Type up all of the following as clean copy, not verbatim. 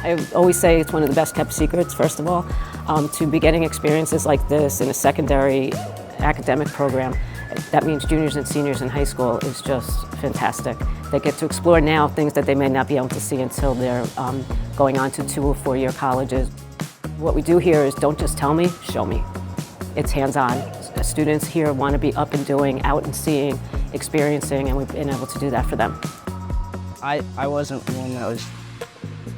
I always say it's one of the best kept secrets, first of all, to be getting experiences like this in a secondary academic program. That means juniors and seniors in high school is just fantastic. They get to explore now things that they may not be able to see until they're going on to 2 or 4 year colleges. What we do here is don't just tell me, show me. It's hands-on. Students here want to be up and doing, out and seeing, experiencing, and we've been able to do that for them. I wasn't one that was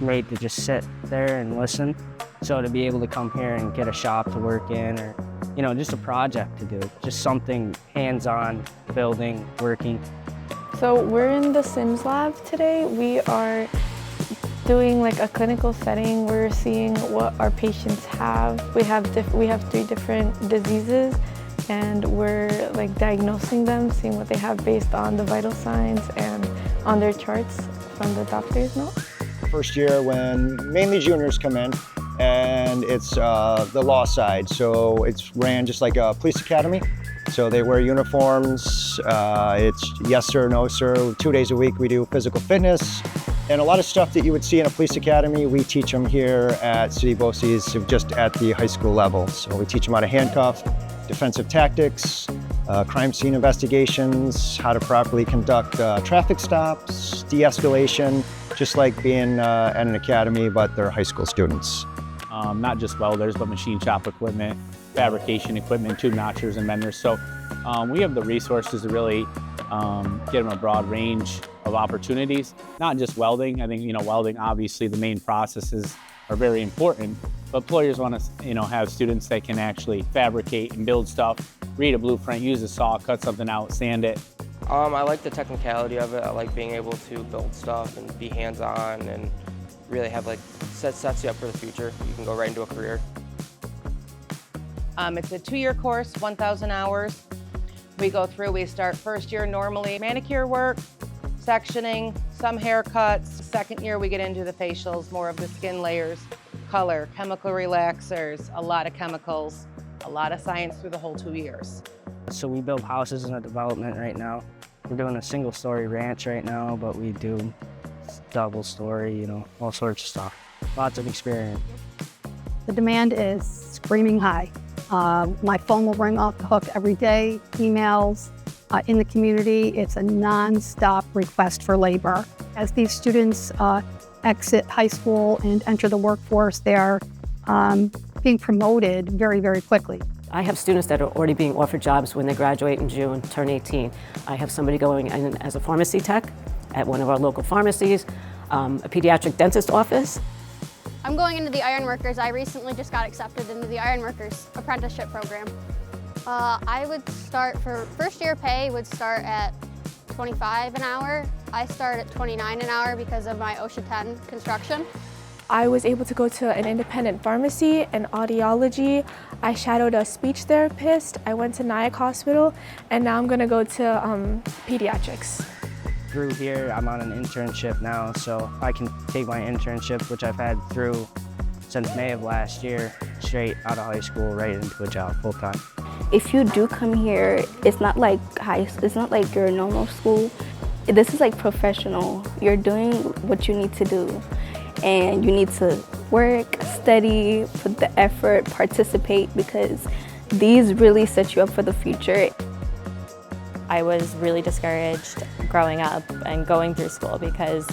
made to just sit there and listen. So to be able to come here and get a shop to work in, or just a project to do, just something hands-on, building, working. So we're in the Sims lab today. We are doing like a clinical setting. We're seeing what our patients have. We have 3 different diseases, and we're like diagnosing them, seeing what they have based on the vital signs and on their charts from the doctor's note. First year when mainly juniors come in, and it's the law side. So it's ran just like a police academy. So they wear uniforms. It's yes sir, no sir. 2 days a week we do physical fitness. And a lot of stuff that you would see in a police academy, we teach them here at City BOCES, just at the high school level. So we teach them how to handcuff, defensive tactics, crime scene investigations, how to properly conduct traffic stops, de-escalation, just like being at an academy, but they're high school students. Not just welders, but machine shop equipment, fabrication equipment, tube notchers and menders. So we have the resources to really get them a broad range of opportunities, not just welding. I think, welding, obviously the main processes are very important, but employers want to, have students that can actually fabricate and build stuff, read a blueprint, use a saw, cut something out, sand it. I like the technicality of it. I like being able to build stuff and be hands-on and really have sets you up for the future. You can go right into a career. It's a 2-year course, 1,000 hours. We start first year normally manicure work, sectioning, some haircuts. Second year we get into the facials, more of the skin layers, color, chemical relaxers, a lot of chemicals, a lot of science through the whole 2 years. So we build houses in a development right now. We're doing a single-story ranch right now, but we do double-story, all sorts of stuff. Lots of experience. The demand is screaming high. My phone will ring off the hook every day, emails. In the community, it's a non-stop request for labor. As these students exit high school and enter the workforce, they are being promoted very, very quickly. I have students that are already being offered jobs when they graduate in June, turn 18. I have somebody going in as a pharmacy tech at one of our local pharmacies, a pediatric dentist office. I'm going into the ironworkers. I recently just got accepted into the ironworkers apprenticeship program. I would start for first year pay would start at $25 an hour. I start at $29 an hour because of my OSHA 10 construction. I was able to go to an independent pharmacy and audiology. I shadowed a speech therapist. I went to Nyack Hospital, and now I'm going to go to pediatrics. Through here, I'm on an internship now, so I can take my internship, which I've had through since May of last year, straight out of high school, right into a job full time. If you do come here, it's not like it's not like your normal school. This is like professional. You're doing what you need to do. And you need to work, study, put the effort, participate, because these really set you up for the future. I was really discouraged growing up and going through school because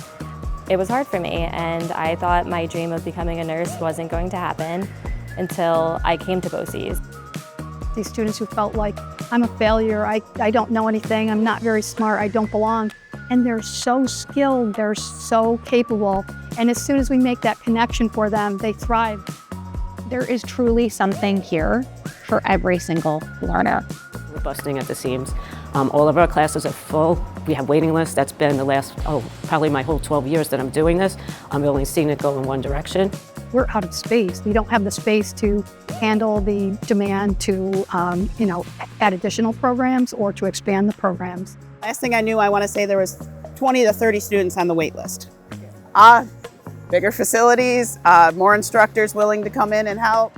it was hard for me, and I thought my dream of becoming a nurse wasn't going to happen until I came to BOCES. These students who felt like, I'm a failure, I don't know anything, I'm not very smart, I don't belong. And they're so skilled, they're so capable. And as soon as we make that connection for them, they thrive. There is truly something here for every single learner. We're busting at the seams. All of our classes are full. We have waiting lists. That's been the last, probably my whole 12 years that I'm doing this. I've only seen it go in one direction. We're out of space. We don't have the space to handle the demand to, add additional programs or to expand the programs. Last thing I knew, I want to say there was 20 to 30 students on the wait list. Bigger facilities, more instructors willing to come in and help.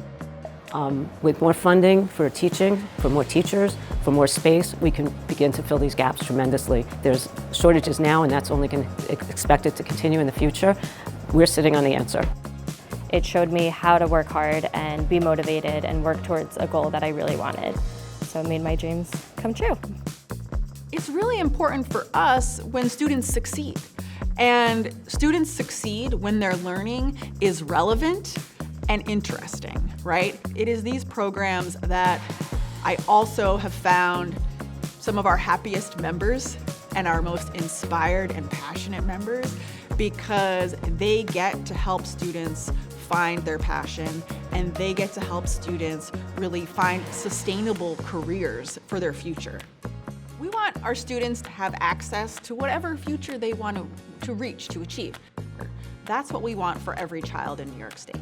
With more funding for teaching, for more teachers, for more space, we can begin to fill these gaps tremendously. There's shortages now, and that's only expected to continue in the future. We're sitting on the answer. It showed me how to work hard and be motivated and work towards a goal that I really wanted. So it made my dreams come true. It's really important for us when students succeed. And students succeed when their learning is relevant and interesting, right? It is these programs that I also have found some of our happiest members and our most inspired and passionate members, because they get to help students find their passion, and they get to help students really find sustainable careers for their future. We want our students to have access to whatever future they want to reach, to achieve. That's what we want for every child in New York State.